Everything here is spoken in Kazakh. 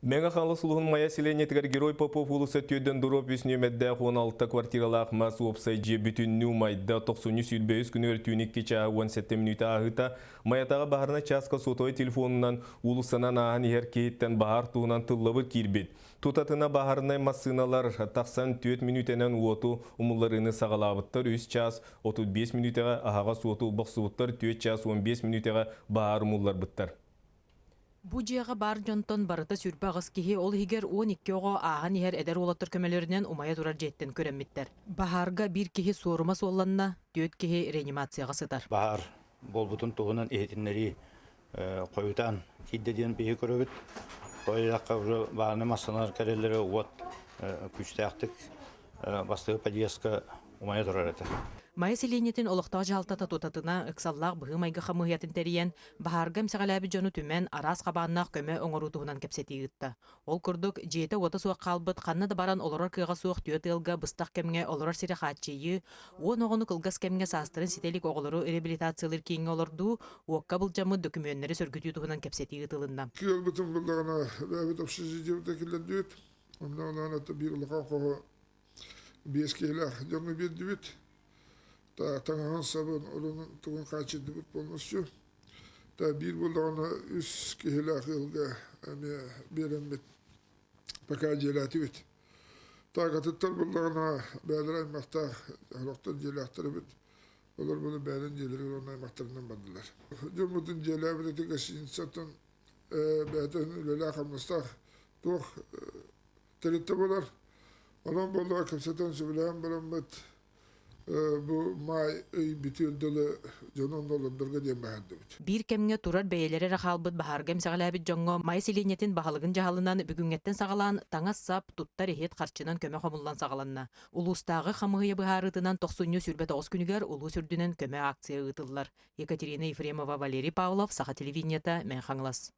Мега халысылығын мая селенетігер Герой Попов улысы түйден дұрып үсіне мәдді 16 квартиралақ мас опсайджи бүтіннүү майда 90 сүлбейіз күнігер түйінік кеча 17 минута ағыта маятаға бағарына часқа сотой телефонынан улысынан ағын ер кейттен бағар туынан тыллабыр кирбет. Тутатына бағарынай массыналар тақсан 4 минутенен уоту умыларыны сағалабыттар 3 час 35 минутаға ағаға суоту бұқсуыттар 4 час 15 минутаға бағар умылар бұттар. Бу жиэға бар жонтон барыта сүрбі ағыз кеге ол хигер 12 оға ағын ехер эдер олаттыр көмелерінен умая турар жеттен көрәмметтер. Бахарға бір кеге сорыма солланна, дөт кеге реанимацияға сытар. Бахар болбутун туғынан ehtinleri қойытан кейдеден бейі көрігіт. Қойылаққа бағаны массанар кәрелері уат күштәқтік бастығы подъездқа умая турар әті. Майя селенетін олықтағы жалтата тотатына ықсаллақ бұғы майғы қамығиятын тәріен бағарға мсағалабы жону түмен арас қабаннақ көмі оңырутуғынан кәпсеті ғытта. Ол күрдік жеті ота суақ қалбыт қанны да баран оларар кыға суақ түйет елға бұстақ кәмге оларар сирі қатчейі, он оғыны қылғас кәмге састырын сителік оғылыру реабилитациялар кейінге оларду, оққа бұл жамы документері сөргіту тұғынан кәпсеті ғытылында. Кел бұтын бұлдағына бәбіт общежитие тәкілден дүйет. Ондан аты бір ұлыға қоғы бескейлі жоны бер дүйет. Таңаған сабын олының тұғын қачыды бұт болмасшы. Bir бұлдағына үс кейлі ақылға беремет пәка желәті бет. Тағатыттар бұлдағына бәлір аймақта ғалықтан желәқтірі бет. Олар бұны бәлін желері оның аймақтарынан бандылар. Жұмытын желә бітеті кәсін сатын бәтін үлелі ақамыстақ тұқ тәрітті болар. Olan bollar kimseden söyleyeyim ben bu may bütün dolu canın dolu durga diye beğendim. Bir kemge turar beyeleri rahalbıt bahargem sağalabit jongo may silinyetin bahalıgın jahalından bugüngetten sağalan taŋas sap tuttar ehet qarçınan köme homullan sağalanna. Ulustağı xamıya baharıtından 90 sürbe 9 günüger ulu sürdünen köme aktsiya ıtıllar. Ekaterina Efremova, Valerий Pavlov, Saha Televinyeta, men xanglas.